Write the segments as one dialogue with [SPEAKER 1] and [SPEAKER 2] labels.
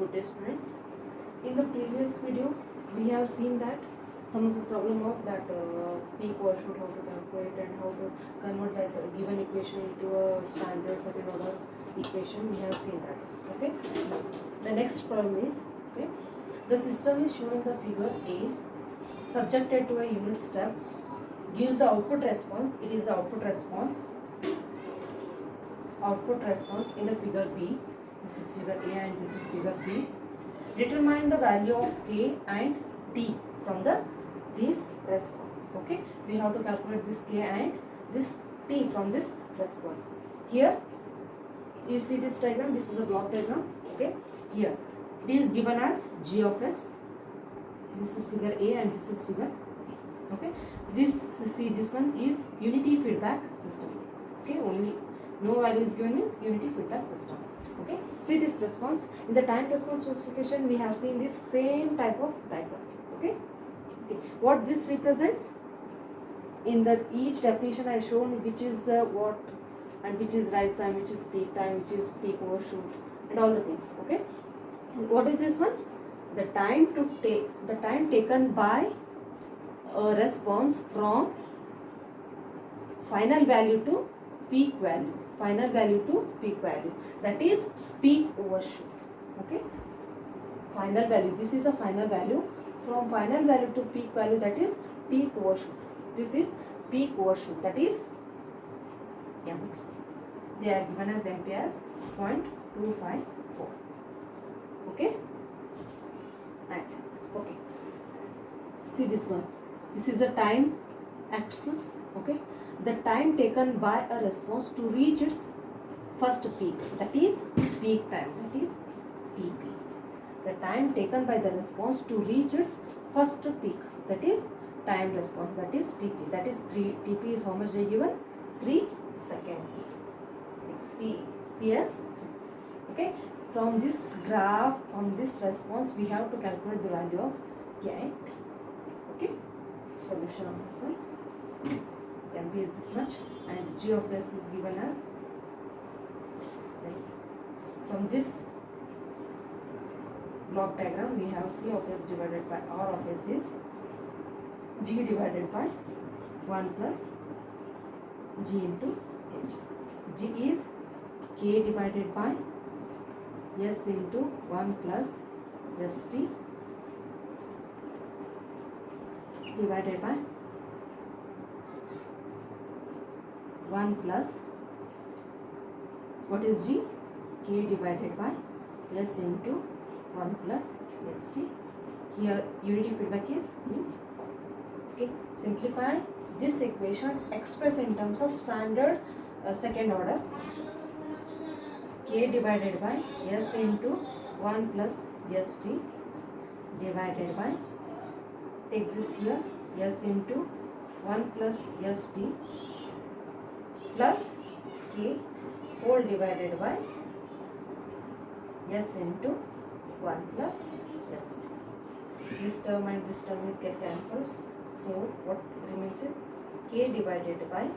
[SPEAKER 1] Good day, students. In the previous video we have seen that some of the problem of that peak overshoot, how to calculate and how to convert that given equation into a standard second order equation. We have seen that. Okay, now the next problem is, okay, the system is shown in the figure A, subjected to a unit step, gives the output response. It is the output response in the figure B. This is figure A and this is figure B. Determine the value of K and T from this response. Okay, we have to calculate this K and this T from this response. Here you see this diagram. This is a block diagram. Okay, here it is given as G of S. This is figure A and this is figure B. Okay, this one is unity feedback system. Okay, only no value is given means unity feedback system. Okay, see this response. In the time response specification we have seen this same type of diagram. Okay, what this represents, in the each definition I shown which is what and which is rise time, which is peak time, which is peak overshoot and all the things. Okay, what is this one? The time taken by a response from final value to peak value, that is peak overshoot. Okay, final value, this is a final value. From final value to peak value, that is peak overshoot. This is peak overshoot, that is MP. They are given as MP as 0.254. Okay, and okay, see this one. This is a time axis. Okay, the time taken by a response to reach its first peak, that is peak time, that is TP. The time taken by the response to reach its first peak, that is time response, that is TP. That is 3. TP is how much they given? 3 seconds. P as 3. Okay, from this graph, from this response, we have to calculate the value of K and T. Okay, solution of this one. MP is this much and G of S is given as S. From this block diagram we have C of S divided by R of S is G divided by 1 plus G into H. G is K divided by S into 1 plus ST divided by 1 plus, what is G? K divided by S into 1 plus ST. Here unity feedback is H. Okay, simplify this equation, express in terms of standard second order. K divided by S into 1 plus ST divided by, take this here, S into 1 plus ST plus K whole divided by S into 1 plus ST. This term and this term is get cancelled. So what remains is K divided by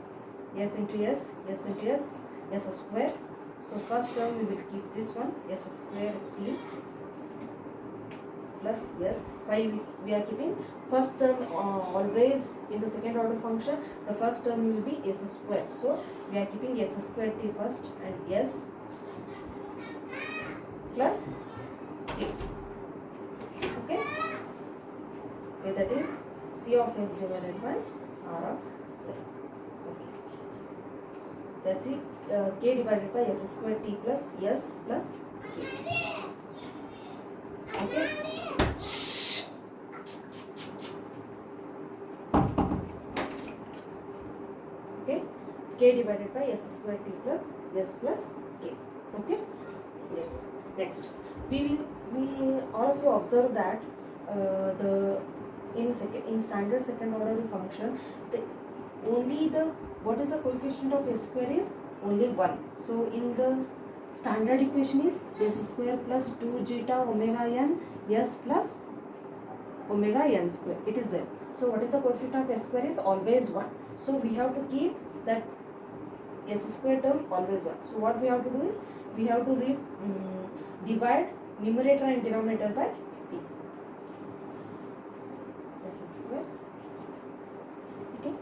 [SPEAKER 1] S into S, S into S, S square. So first term we will keep this one, S square T plus S. Why we are keeping first term always in the second order function? The first term will be S square. So we are keeping S square T first and S plus K. Okay, that is C of S divided by R of S. Okay, that's it. K divided by S square T plus S plus K. Okay. Okay, K divided by S square T plus S plus K. Okay. Yes. Next, we all of you observe that in standard second order function, what is the coefficient of S square is only 1. So in the standard equation is S square plus 2 zeta omega n S plus omega n square. It is there. So what is the coefficient of S square is always 1. So we have to keep that S square term always 1. So what we have to do is we have to divide numerator and denominator by t. S square. Okay.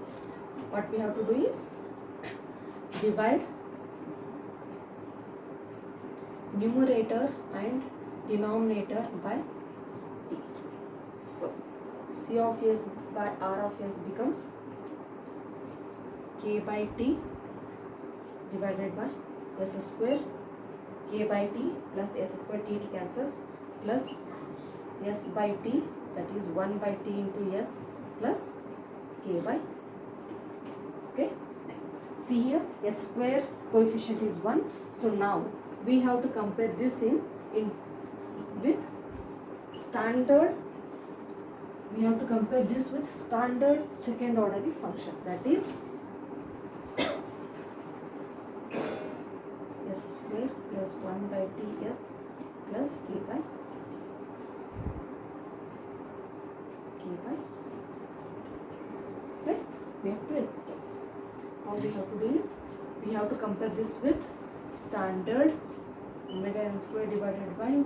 [SPEAKER 1] What we have to do is divide numerator and denominator by t. So C of s by R of s becomes k by t divided by s square, k by t plus s square, t cancels, plus s by t, that is 1 by t into s plus k by t. Okay. See here, s square coefficient is 1. So now we have to compare this in with standard. We have to compare this with standard second order function, that is s square plus 1 by t s plus k by okay. We have to express. How we have to do is we have to compare this with standard omega n square divided by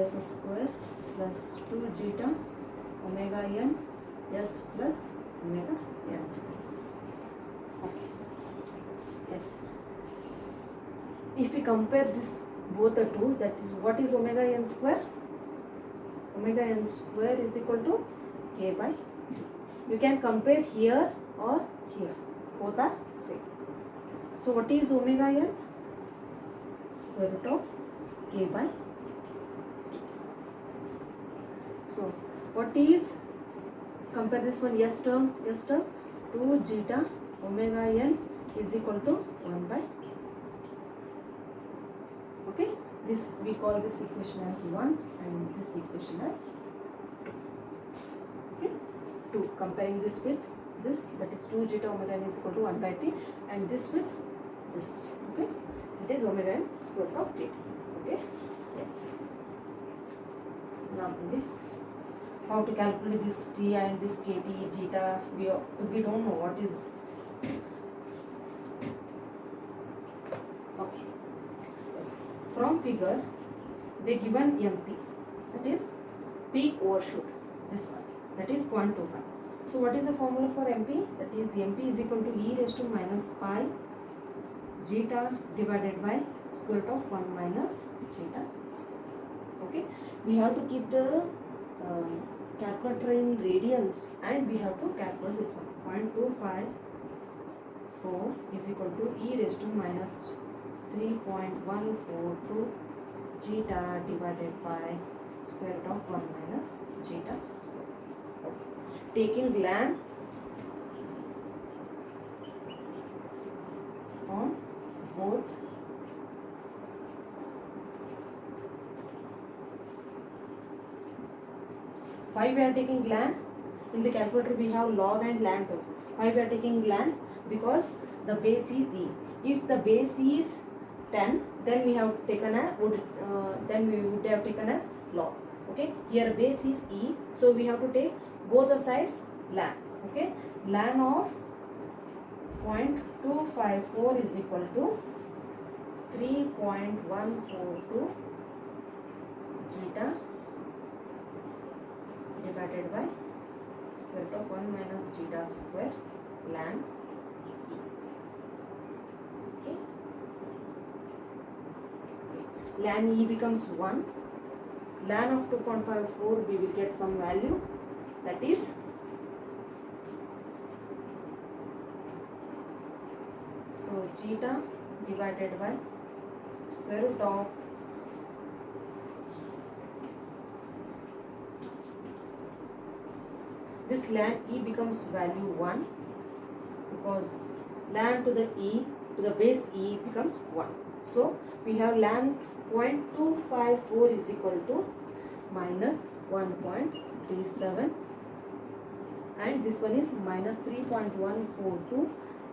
[SPEAKER 1] s square plus 2 zeta omega n s plus omega n square. Okay. Yes. If we compare this both the two, that is, what is omega n square? Omega n square is equal to k by t. You can compare here or here. Both are same. So what is omega n? Square root of k by t. So what is, compare this one, s term, 2 zeta omega n is equal to 1 by. Okay, this we call this equation as 1 and this equation as 2. Okay, 2. Comparing this with this, that is 2 zeta omega n is equal to 1 by t, and this with this. Okay, it is omega n square root of t. Okay, yes. Now this, how to calculate this t and this kt zeta, we don't know what is. Okay. From figure, they given MP, that is peak overshoot, this one, that is 0.25. So what is the formula for MP? That is MP is equal to e raised to minus pi zeta divided by square root of 1 minus zeta square. Okay, we have to keep the calculator in radians and we have to calculate this one. 0.254 is equal to e raised to minus 3.142 zeta divided by square root of 1 minus zeta square. Okay. Taking ln on both why we are taking ln? In the calculator we have log and ln terms. Why we are taking ln? Because the base is e. If the base is 10, then we have taken then we would have taken as log. Okay, here base is e, so we have to take both the sides ln. Okay, ln of 0.254 is equal to 3.142 zeta divided by square root of 1 minus zeta square ln. Ln e becomes 1. Ln of 2.54 we will get some value, that is so zeta divided by square root of this ln e becomes value 1 because ln to the e to the base e becomes 1. So we have ln 0.254 is equal to minus 1.37 and this one is minus 3.142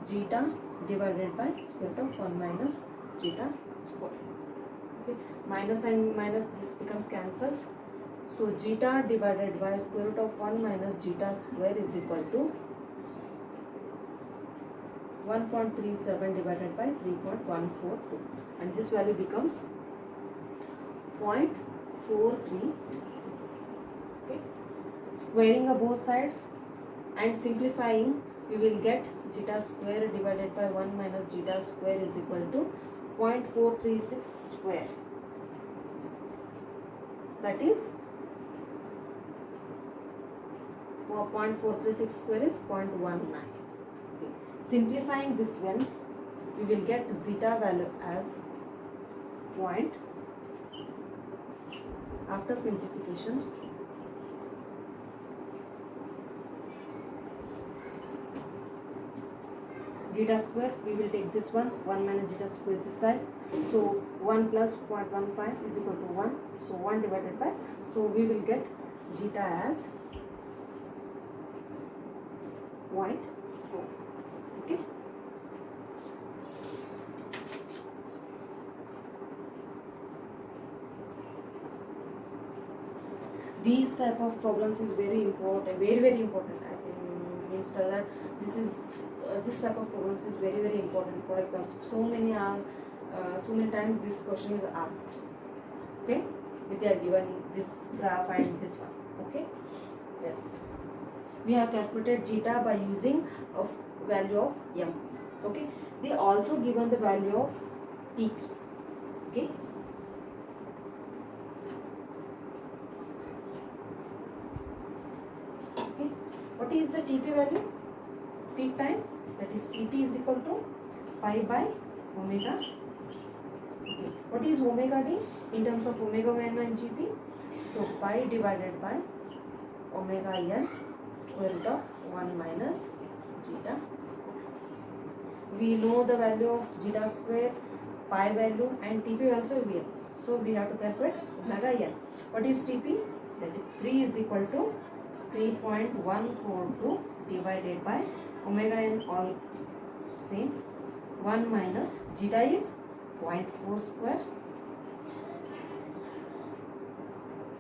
[SPEAKER 1] zeta divided by square root of 1 minus zeta square. Okay, minus and minus this becomes cancels. So zeta divided by square root of 1 minus zeta square is equal to 1.37 divided by 3.142 and this value becomes 0.4 0.436. Okay, squaring of both sides and simplifying, we will get zeta square divided by 1 minus zeta square is equal to 0.436 square, that is 0.436 square is 0.19. Okay. Simplifying this one, we will get zeta value as point. After simplification, zeta square, we will take this one, 1 minus zeta square this side. So 1 plus 0.15 is equal to 1. So 1 divided by, so we will get zeta as 0.4. Okay. These type of problems is very important, very important. I think means that this is this type of problems is very important. For example, so many times this question is asked. Okay, they are given this graph and this one. Okay, yes, we have calculated zeta by using a value of m. Okay, they also given the value of tp. Okay. What is the TP value? Peak time, that is TP is equal to pi by omega. Okay. What is omega d in terms of omega n and GP? So pi divided by omega n square root of 1 minus zeta square. We know the value of zeta square, pi value and TP also we know. So we have to calculate omega n. What is TP? That is 3 is equal to 3.142 divided by omega n all same 1 minus zeta is 0.4 square.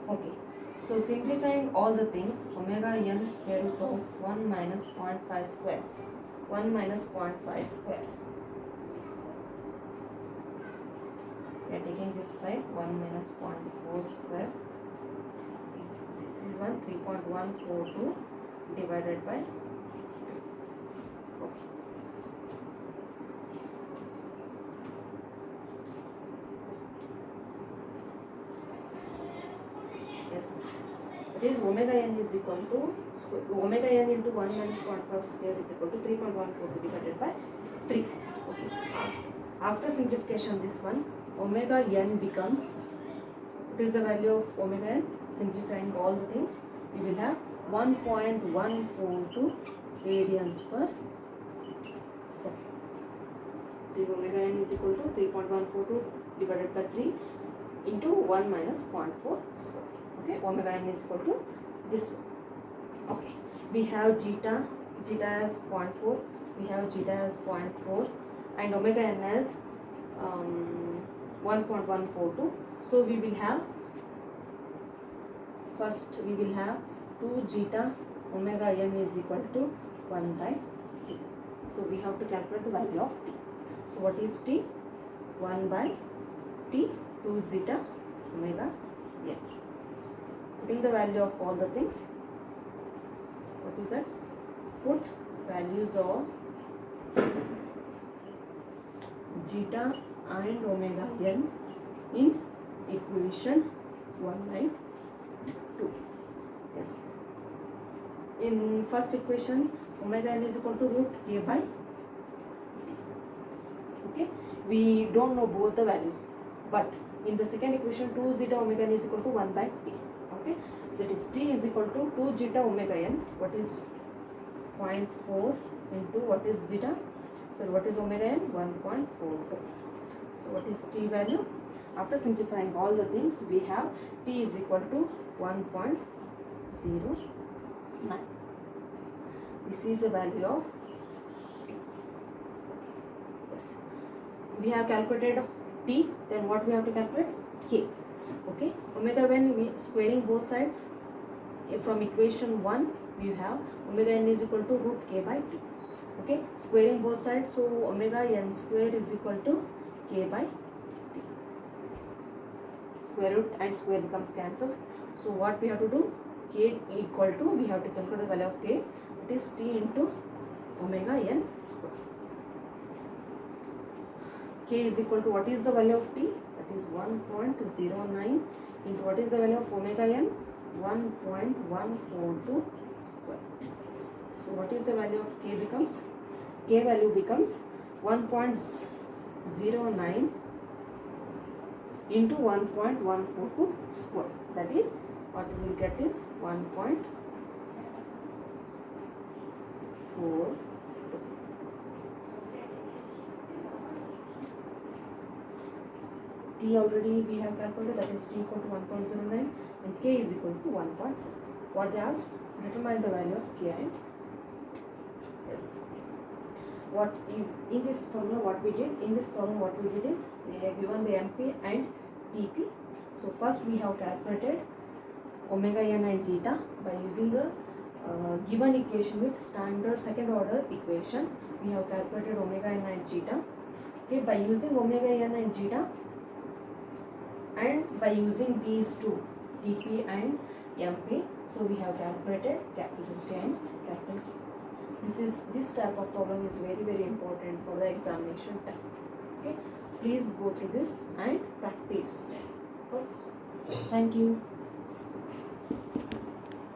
[SPEAKER 1] Okay, so simplifying all the things, omega n square root of 1 minus 0.5 square, 1 minus 0.5 square. We are taking this side 1 minus 0.4 square. This is 3.142 divided by 3. Okay. Yes, it is omega n is equal to omega n into 1 minus 0.5 square is equal to 3.142 divided by 3. Okay. After simplification, this one omega n becomes, what is the value of omega n? Simplifying all the things, we will have 1.142 radians per second. This omega n is equal to 3.142 divided by 3 into 1 minus 0.4 square. Okay, omega n is equal to this one. Okay, we have zeta as 0.4, we have zeta as 0.4 and omega n as 1.142. So we will have, first we will have 2 zeta omega n is equal to 1 by t. So we have to calculate the value of t. So what is t? 1 by t, 2 zeta omega n. Putting the value of all the things, what is that? Put values of zeta and omega n in equation 1 by 2. Yes. In first equation, omega n is equal to root k by t. Okay. We don't know both the values, but in the second equation, 2 zeta omega n is equal to 1 by t. Okay. That is t is equal to 2 zeta omega n. What is 0.4 into what is zeta? So what is omega n? 1.44. So what is t value? After simplifying all the things, we have t is equal to 1.09. This is the value of, yes, we have calculated t, then what we have to calculate? K. Okay, omega n, we squaring both sides. From equation 1 we have omega n is equal to root k by t. Okay, squaring both sides, so omega n square is equal to k by t. square root and square becomes cancelled. So what we have to do? K equal to, we have to calculate the value of K, it is T into omega n square. K is equal to, what is the value of T? That is 1.09 into what is the value of omega n? 1.142 square. So what is the value of K becomes? K value becomes 1.09 into 1.142 square. That is, what we will get is 1.42. T already we have calculated, that is T equal to 1.09 and K is equal to 1.4. What they asked? Determine the value of K and S. What in this formula, what we did? In this problem, what we did is, we have given the MP and TP. So first we have calculated omega n and zeta by using the given equation with standard second order equation. We have calculated omega n and zeta. Okay, by using omega n and zeta, and by using these two, TP and MP, so we have calculated capital T and capital K. This type of problem is very, very important for the examination time. Okay, please go through this and practice for this one. Thank you.